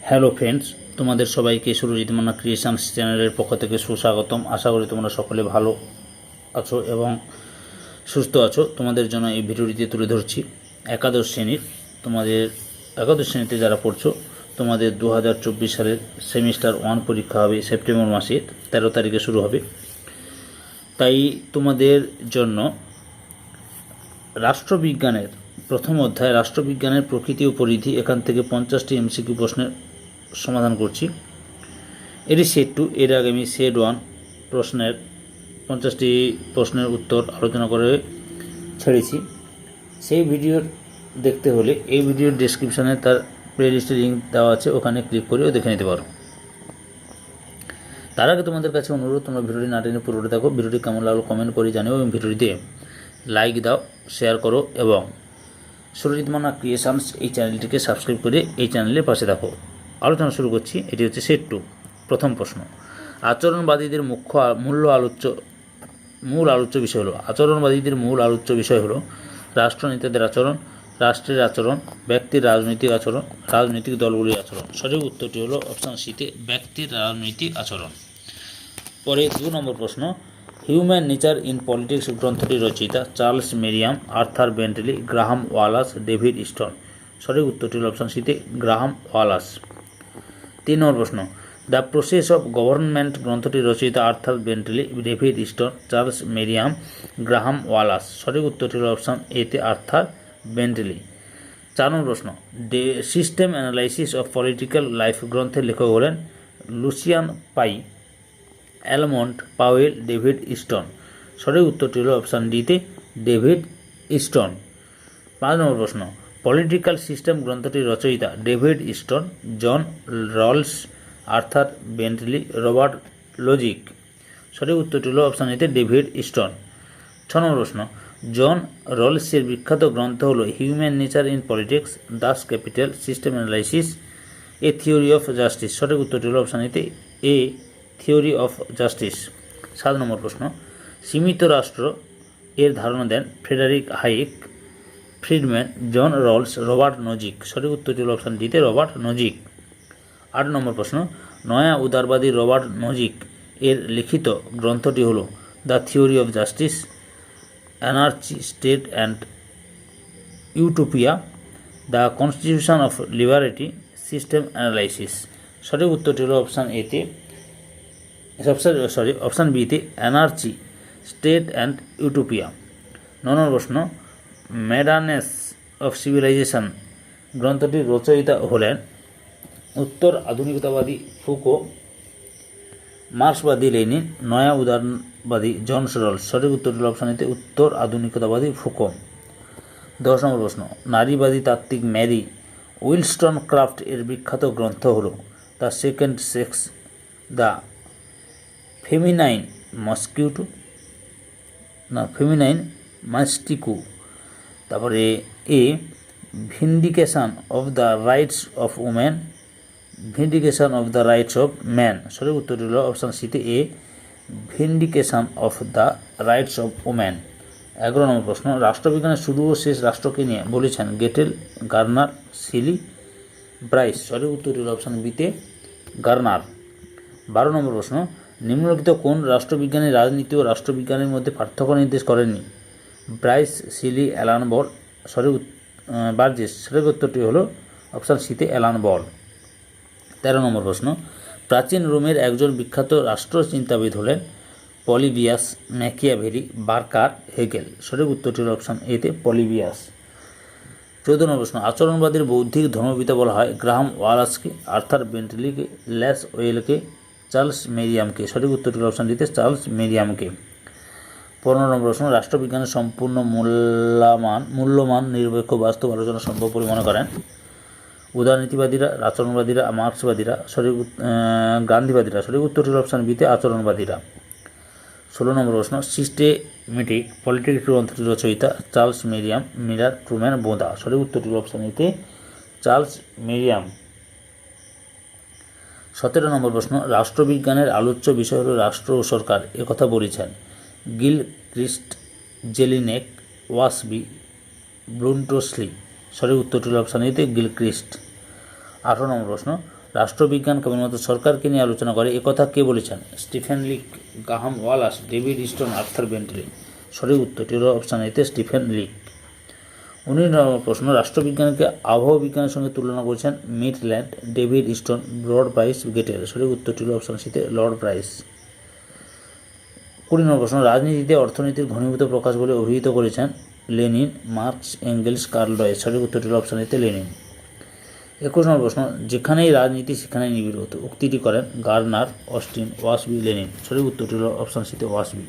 Hello friends, তোমাদের সবাইকে Surajit Manna creations চ্যানেলের পক্ষ থেকে সুস্বাগতম। আশা করি তোমরা সকলে ভালো আছো এবং সুস্থ আছো। তোমাদের জন্য এই ভিডিওটিতে তুলে ধরছি একাদশ শ্রেণীর একাদশ শ্রেণীতে যারা পড়ছো তোমাদের 2024 সালের সেমিস্টার 1 পরীক্ষা হবে সেপ্টেম্বর মাসের 13 তারিখে শুরু হবে। তাই তোমাদের জন্য রাষ্ট্রবিজ্ঞানের প্রথম অধ্যায় রাষ্ট্রবিজ্ঞানের প্রকৃতি ও পরিধি এখান থেকে 50টি এমসিকিউ প্রশ্নের সমাধান করছি। এটি সেট 2। এর আগে আমি সেট 1 প্রশ্নের 50টি প্রশ্নের উত্তর আলোচনা করে ছেড়েছি। সেই ভিডিও দেখতে হলে এই ভিডিওর ডেসক্রিপশানে তার প্লেলিস্টের লিঙ্ক দেওয়া আছে, ওখানে ক্লিক করেও দেখে নিতে পারো। তার আগে তোমাদের কাছে অনুরোধ, তোমরা ভিডিওটি না টেনে পুরোটা দেখো। ভিডিওটি কেমন লাগলো কমেন্ট করে জানিও এবং ভিডিওটিতে লাইক দাও, শেয়ার করো এবং সুরজিৎ মান্না ক্রিয়েশনস এই চ্যানেলটিকে সাবস্ক্রাইব করে এই চ্যানেলের পাশে দেখো। আলোচনা শুরু করছি। এটি হচ্ছে সেট 2। প্রথম প্রশ্ন, আচরণবাদীদের মূল আলোচ্য বিষয় হলো আচরণবাদীদের মূল আলোচ্য বিষয় হলো রাষ্ট্রনেতাদের আচরণ, রাষ্ট্রের আচরণ, ব্যক্তির রাজনৈতিক আচরণ, রাজনৈতিক দলগুলির আচরণ। সঠিক উত্তরটি হলো অপশান সিতে ব্যক্তির রাজনৈতিক আচরণ। পরে 2 নম্বর প্রশ্ন, হিউম্যান নেচার ইন পলিটিক্স গ্রন্থটির রচয়িতা Charles Merriam, Arthur Bentley, Graham Wallas, David stone. সঠিক উত্তরটি হল অপশান সিতে গ্রাহাম ওয়ালাস। 3 নম্বর প্রশ্ন, দ্য প্রসেস অফ গভর্নমেন্ট গ্রন্থটির রচয়িতা Arthur Bentley, David stone, Charles Merriam, Graham Wallas. সঠিক উত্তরটি হল অপশান এতে আর্থার বেন্টলি। 4 নম্বর প্রশ্ন, system analysis of political life গ্রন্থের লেখক হলেন লুসিয়ান পাই, অ্যালমন্ড, পাওয়েল, ডেভিড স্টোন। সঠিক উত্তরটি হল অপশান ডিতে ডেভিড স্টোন। 5 নম্বর প্রশ্ন, পলিটিক্যাল সিস্টেম গ্রন্থটির রচয়িতা David Stone, John Rawls, Arthur Bentley, Robert Nozick. সঠিক উত্তরটি হল অপশান এতে ডেভিড স্টোন। 6 নম্বর প্রশ্ন, জন রলসের বিখ্যাত গ্রন্থ হল human nature in politics, Das capital, system analysis, A theory of justice. সঠিক উত্তরটি হল অপশান এতে এ থিওরি অফ জাস্টিস। 7 নম্বর প্রশ্ন, সীমিত রাষ্ট্র এর ধারণা দেন ফ্রেডারিক হাইক, ফ্রিডম্যান, জন রলস, রবার্ট নজিক। সঠিক উত্তরটি হল অপশান ডিতে রবার্ট নজিক। 8 নম্বর প্রশ্ন, নয়া উদারবাদী রবার্ট নজিক এর লিখিত গ্রন্থটি হল the theory of justice, anarchy, state and utopia, the constitution of liberty, system analysis. সঠিক উত্তরটি হল অপশান এতে অপশান বিতে অ্যানার্চি, স্টেট অ্যান্ড ইউটোপিয়া। 9 নম্বর প্রশ্ন, ম্যাডারনেস অফ সিভিলাইজেশন গ্রন্থটির রচয়িতা হলেন উত্তর আধুনিকতাবাদী ফুকো, মার্ক্সবাদী লেনিন, নয়া উদারবাদী জন রলস। সঠিক উত্তরটি হল অপশান এতে উত্তর আধুনিকতাবাদী ফুকো। 10 নম্বর প্রশ্ন, নারীবাদী তাত্ত্বিক ম্যারি উইলস্টন ক্রাফট এর বিখ্যাত গ্রন্থ হল the second sex, the feminine mystique. তারপরে a vindication of the rights of women, vindication of the rights of man. সঠিক উত্তরটি হল অপশান সিতে a vindication of the rights of women. 11 নম্বর প্রশ্ন, রাষ্ট্রবিজ্ঞানের শুরু ও শেষ রাষ্ট্রকে নিয়ে বলেছেন গেটেল, গার্নার, সিলি, ব্রাইস। সঠিক উত্তরটি হল অপশান বিতে গার্নার। 12 নম্বর প্রশ্ন, নিম্নলিখিত কোন রাষ্ট্রবিজ্ঞানী রাজনীতি ও রাষ্ট্রবিজ্ঞানের মধ্যে পার্থক্য নির্দেশ করেননি? Bryce, Seeley, Alan Ball, Burgess. সঠিক উত্তরটি হল অপশান সিতে অ্যালান বল। 13 নম্বর প্রশ্ন, প্রাচীন রোমের একজন বিখ্যাত রাষ্ট্রচিন্তাবিদ হলেন পলিবিয়াস, ম্যাকিয়াভেলি, বার্কার, হেগেল। সঠিক উত্তরটি হল অপশান এতে পলিবিয়াস। 14 নম্বর প্রশ্ন, আচরণবাদের বৌদ্ধিক ধর্মপিতা বলা হয় গ্রাহাম ওয়ালাসকে, আর্থার বেন্টলিকে, ল্যাস ওয়েলকে, চার্লস মেরিয়ামকে। সঠিক উত্তরটি হল অপশান দিতে চার্লস মেরিয়ামকে। 15 নম্বর প্রশ্ন, রাষ্ট্রবিজ্ঞানের সম্পূর্ণ মূল্যমান নিরপেক্ষ বাস্তব আলোচনা সম্ভব বলে মনে করেন উদারনীতিবাদীরা, আচরণবাদীরা, মার্ক্সবাদীরা, গান্ধীবাদীরা। সঠিক উত্তরটি হল অপশান বিতে আচরণবাদীরা। 16 নম্বর প্রশ্ন, সিস্টেমেটিক পলিটিক্স গ্রন্থটির রচয়িতা চার্লস মেরিয়াম, মিলার, ট্রুম্যান, বোঁদা। সঠিক উত্তরটি হল অপশান এতে চার্লস মেরিয়াম। 17 নম্বর প্রশ্ন, রাষ্ট্রবিজ্ঞানের আলোচ্য বিষয় হল রাষ্ট্র ও সরকার একথা বলেছেন গিল ক্রিস্ট, জেলিনেক, ওয়াসবি, ব্লুন্টোসলি। সঠিক উত্তরটি হল অপশান এতে গিল ক্রিস্ট। 18 নম্বর প্রশ্ন, রাষ্ট্রবিজ্ঞান কেবলমাত্র সরকারকে নিয়ে আলোচনা করে একথা কে বলেছেন? Stephen leak, Graham Wallas, David stone, Arthur Bentley. সঠিক উত্তরটি হল অপশান এতে স্টিফেন লিক। 19 নম্বর প্রশ্ন, রাষ্ট্রবিজ্ঞানকে আবহাওয়া বিজ্ঞানের সঙ্গে তুলনা করেছেন Midland, David Stone, Lord Bryce, Gettell. সঠিক উত্তরটি হল অপশান সিতে লর্ড ব্রাইস। 20 নম্বর প্রশ্ন, রাজনীতিতে অর্থনীতির ঘনীভূত প্রকাশ বলে অভিহিত করেছেন লেনিন, মার্কস, এঙ্গেলস, কার্ল ডয়েস। সঠিক উত্তরটি হল অপশান এতে লেনিন। 21 নম্বর প্রশ্ন, যেখানেই রাজনীতি সেখানেই নিবিড় উক্তিটি করেন গার্নার, অস্টিন, ওয়াসবি, লেনিন। সঠিক উত্তরটি হল অপশান সিতে ওয়াসবি।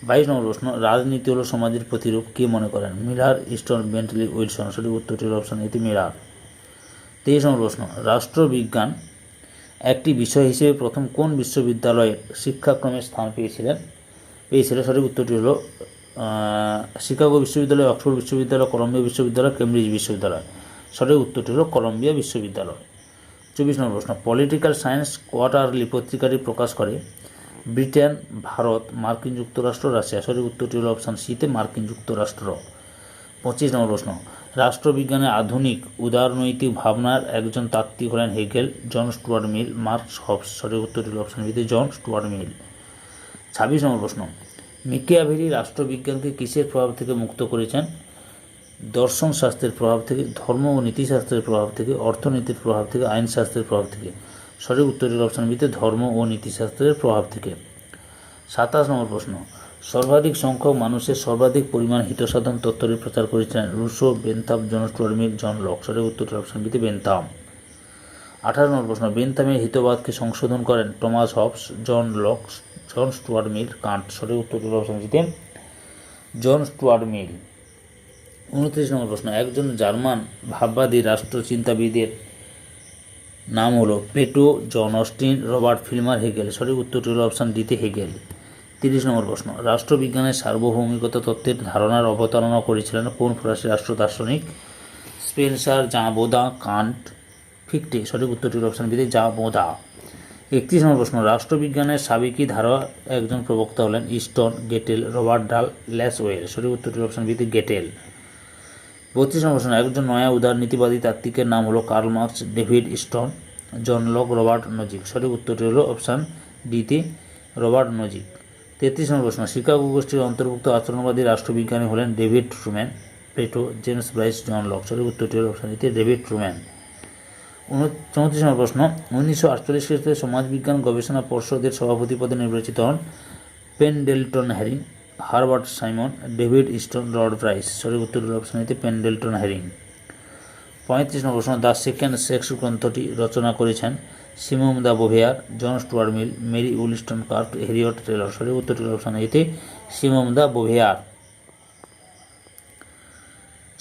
22 নম্বর প্রশ্ন, রাজনীতি হলো সমাজের প্রতিরূপ কে মনে করেন? Miller, stone, Bentley, Wilson. সঠিক উত্তরটি হল অপশান এতে মিলার। 23 নম্বর প্রশ্ন, রাষ্ট্রবিজ্ঞান একটি বিষয় হিসেবে প্রথম কোন বিশ্ববিদ্যালয়ের শিক্ষাক্রমে স্থান পেয়েছিল? সঠিক উত্তরটি হল শিকাগো বিশ্ববিদ্যালয়, অক্সফোর্ড বিশ্ববিদ্যালয়, কলম্বিয়া বিশ্ববিদ্যালয়, কেমব্রিজ বিশ্ববিদ্যালয়। সঠিক উত্তরটি হল কলম্বিয়া বিশ্ববিদ্যালয়। 24 নম্বর প্রশ্ন, পলিটিক্যাল সায়েন্স কোয়ার্টারলি পত্রিকাটি প্রকাশ করে ব্রিটেন, ভারত, মার্কিন যুক্তরাষ্ট্র, রাশিয়া। সঠিক উত্তরটি হল অপশান সিতে মার্কিন যুক্তরাষ্ট্র। 25 নম্বর প্রশ্ন, রাষ্ট্রবিজ্ঞানের আধুনিক উদারনৈতিক ভাবনার একজন তাত্ত্বিক হলেন হেগেল, জন স্টুয়ার্ট মিল, মার্কস, হবস। সঠিক উত্তরটি হল অপশান বিতে জন স্টুয়ার্ট মিল। 26 নম্বর প্রশ্ন, মেকিয়াভেলি রাষ্ট্রবিজ্ঞানকে কিসের প্রভাব থেকে মুক্ত করেছেন? দর্শন শাস্ত্রের প্রভাব থেকে, ধর্ম ও নীতিশাস্ত্রের প্রভাব থেকে, অর্থনীতির প্রভাব থেকে, আইনশাস্ত্রের প্রভাব থেকে। সঠিক উত্তরটি হল অপশান বিতে ধর্ম ও নীতিশাস্ত্রের প্রভাব থেকে। 27 নম্বর প্রশ্ন, সর্বাধিক সংখ্যক মানুষের সর্বাধিক পরিমাণ হিতসাধন তত্ত্বটি প্রচার করেছিলেন রুশো, বেন্থাম, জন স্টুয়ার্ট মিল, জন লক। সঠিক উত্তরটি অপশান বিতে বেন্থাম। 18 নম্বর প্রশ্ন, বেন্থামের হিতবাদকে সংশোধন করেন টমাস হবস, জন লক, জন স্টুয়ার্ট মিল, কান্ট। সঠিক উত্তরটি হল অপশান বিতে জন স্টুয়ার্ট মিল। 29 নম্বর প্রশ্ন, একজন জার্মান ভাববাদী রাষ্ট্রচিন্তাবিদের নাম হলো Plato, John Austen, Robert Filmer, Hegel. সঠিক উত্তরটি হল অপশান ডিতে হেগেল। 30 নম্বর প্রশ্ন, রাষ্ট্রবিজ্ঞানের সার্বভৌমিকতা তত্ত্বের ধারণার অবতারণা করেছিলেন কোন ফরাসি রাষ্ট্র দার্শনিক? Spencer, Jean Bodin, Kant, Fichte. সঠিক উত্তরটি হল অপশান বিতে জাঁ-বোদা। 31 নম্বর প্রশ্ন, রাষ্ট্রবিজ্ঞানের সাবেকি ধারা একজন প্রবক্তা হলেন স্টোন, গেটেল, রবার্ট ডাল, ল্যাসওয়েল। সঠিক উত্তরটি হল অপশান বিতে গেটেল। 32 নম্বর প্রশ্ন, একজন নয়া উদারনীতিবাদী তাত্ত্বিকের নাম হলো Karl Marx, David Stone, John Locke, Robert Nozick. সঠিক উত্তরটি হল অপশান ডিতে রবার্ট নজিক। 33 নম্বর প্রশ্ন, শিকাগো গোষ্ঠীর অন্তর্ভুক্ত আচরণবাদী রাষ্ট্রবিজ্ঞানী হলেন David Truman, Plato, James Bryce, John Locke. সঠিক উত্তরটি হল অপশান ডিতে ডেভিড ট্রুম্যান। 34 নম্বর প্রশ্ন, 1948 খ্রিস্টাব্দে সমাজবিজ্ঞান গবেষণা পর্ষদের সভাপতি পদে নির্বাচিত হন Pendleton Herring, Herbert Simon, David Stone, Lord Bryce. সঠিক উত্তর হল অপশান এতে পেনডেলটন হ্যারিং। 35 নম্বর প্রশ্ন, দ্য সেকেন্ড সেক্স গ্রন্থটি রচনা করেছেন Simone de Beauvoir, John Stuart Mill, Mary Wollstonecraft, Harriet Taylor. সঠিক উত্তরটি হল অপশান এতে সিমন দ্য বোভেয়ার।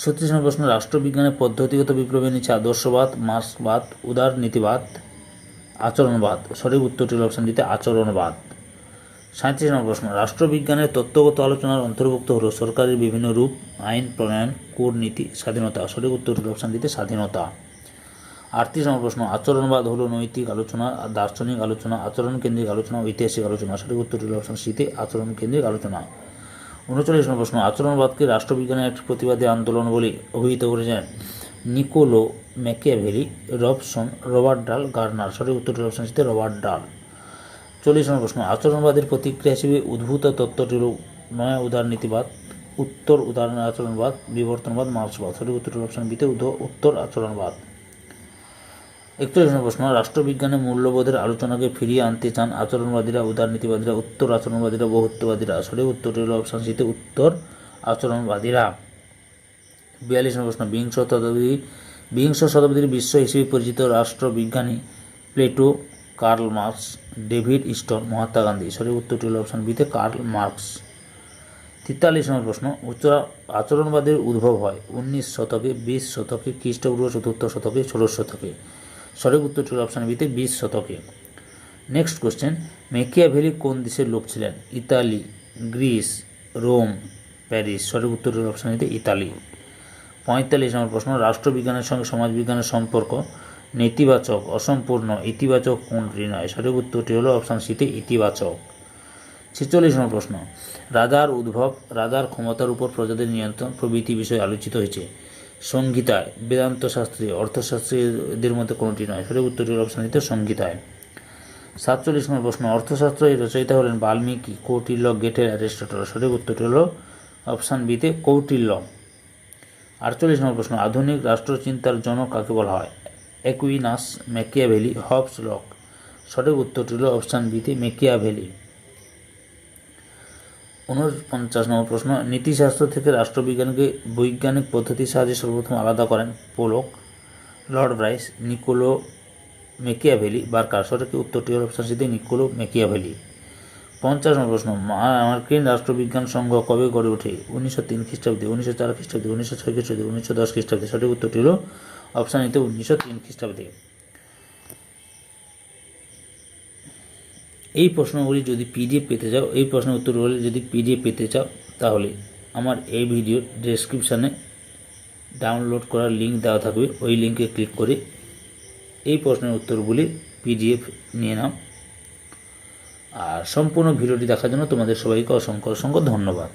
36 নম্বর প্রশ্ন, রাষ্ট্রবিজ্ঞানের পদ্ধতিগত বিপ্লবের নিচে আদর্শবাদ, মার্ক্সবাদ, উদারনীতিবাদ, আচরণবাদ। সঠিক উত্তরটি হল অপশান দিতে আচরণবাদ। 37 নম্বর প্রশ্ন, রাষ্ট্রবিজ্ঞানের তত্ত্বগত আলোচনার অন্তর্ভুক্ত হল সরকারের বিভিন্ন রূপ, আইন প্রণয়ন, কূটনীতি, স্বাধীনতা। সঠিক উত্তরটি হল অপশান দিতে স্বাধীনতা। 38 নম্বর প্রশ্ন, আচরণবাদ হলো নৈতিক আলোচনা, দার্শনিক আলোচনা, আচরণ কেন্দ্রিক আলোচনা, ঐতিহাসিক আলোচনা। সঠিক উত্তরটি হল অপশান সিতে আচরণ কেন্দ্রিক আলোচনা। 39 নম্বর প্রশ্ন, আচরণবাদকে রাষ্ট্রবিজ্ঞানের একটি প্রতিবাদী আন্দোলন বলে অভিহিত করেছেন নিকোলো ম্যাকিয়াভেলি, রবসন, রবার্ট ডাল, গার্নার। সঠিক উত্তরটি অপশান সিতে রবার্ট ডাল। 40 নম্বর প্রশ্ন, আচরণবাদের প্রতিক্রিয়া হিসেবে উদ্ভূত তত্ত্বটি হল নয়া উদারনীতিবাদ, উত্তর উদার আচরণবাদ, বিবর্তনবাদ, মার্ক্সবাদ। সঠিক উত্তরটি অপশান বিতে উত্তর আচরণবাদ। 41 নম্বর প্রশ্ন, রাষ্ট্রবিজ্ঞানের মূল্যবোধের আলোচনাকে ফিরিয়ে আনতে চান আচরণবাদীরা, উদারনীতিবাদীরা, উত্তর আচরণবাদীরা, বহুত্ববাদীরা। সঠিক উত্তরটি হল অপশান সিতে উত্তর আচরণবাদীরা। 42 নম্বর প্রশ্ন, বিংশ শতাব্দীর বিশ্ব হিসেবে পরিচিত রাষ্ট্রবিজ্ঞানী Plato, Karl Marx, David Stone, Mahatma Gandhi. সঠিক উত্তরটি হল অপশান বিতে কার্ল মার্কস। 43 নম্বর প্রশ্ন, আচরণবাদের উদ্ভব হয় 19 শতকে, 20 শতকে, খ্রিস্টপূর্ব 4th শতকে, 16th শতকে। সঠিক উত্তরটি হল অপশান বিতে 20 শতকে। নেক্সট কোশ্চেন, ম্যাকিয়াভেলি কোন দেশের লোক ছিলেন? Italy, Greece, Rome, Paris. সঠিক উত্তরটি হল অপশান বিতে ইতালি। 45 নম্বর প্রশ্ন, রাষ্ট্রবিজ্ঞানের সঙ্গে সমাজবিজ্ঞানের সম্পর্ক নেতিবাচক, অসম্পূর্ণ, ইতিবাচক কোনটি নয়? সঠিক উত্তরটি হল অপশান সিতে ইতিবাচক। 46 নম্বর প্রশ্ন, রাজার উদ্ভব, রাজার ক্ষমতার উপর প্রজাদের নিয়ন্ত্রণ প্রভৃতি বিষয়ে আলোচিত হয়েছে সংহিতায় বেদান্ত শাস্ত্রী অর্থশাস্ত্রীদের মধ্যে কোনটি নয়? সঠিক উত্তরটি হল অপশন দিতে সংহিতায়। 47 নম্বর প্রশ্ন, অর্থশাস্ত্র এর রচয়িতা হলেন বাল্মীকি, কৌটিল্য, গেটে, অ্যারিস্টটল? সঠিক উত্তরটি হল অপশান বিতে কৌটিল্য। 48 নম্বর প্রশ্ন, আধুনিক রাষ্ট্রচিন্তার জনক কাকে বলা হয়? Aquinas, Machiavelli, Hobbes, Locke? সঠিক উত্তরটি হল অপশান বিতে ম্যাকিয়াভেলি। 49 নম্বর প্রশ্ন, নীতিশাস্ত্র থেকে রাষ্ট্রবিজ্ঞানকে বৈজ্ঞানিক পদ্ধতির সাহায্যে সর্বপ্রথম আলাদা করেন Pollock, Lord Bryce, Niccolo Machiavelli, Barker? সঠিক উত্তরটি হল অপশান সিতে নিকোলো ম্যাকিয়াভেলি। 50 নম্বর প্রশ্ন, মার্কিন রাষ্ট্রবিজ্ঞান সংঘ কবে গড়ে ওঠে? 1903 খ্রিস্টাব্দে, 1904 খ্রিস্টাব্দে, 1906 খ্রিস্টাব্দে, 1910 খ্রিস্টাব্দে? সঠিক উত্তরটি হল অপশান এতে 1903 খ্রিস্টাব্দে। এই প্রশ্নগুলি যদি পিডিএফ পেতে চাও, এই প্রশ্নের উত্তরগুলি যদি পিডিএফ পেতে চাও, তাহলে আমার এই ভিডিওর ডেসক্রিপশানে ডাউনলোড করার লিঙ্ক দেওয়া থাকবে, ওই লিঙ্কে ক্লিক করে এই প্রশ্নের উত্তরগুলি পিডিএফ নিয়ে নাও। আর সম্পূর্ণ ভিডিওটি দেখার জন্য তোমাদের সবাইকে অসংখ্য অসংখ্য ধন্যবাদ।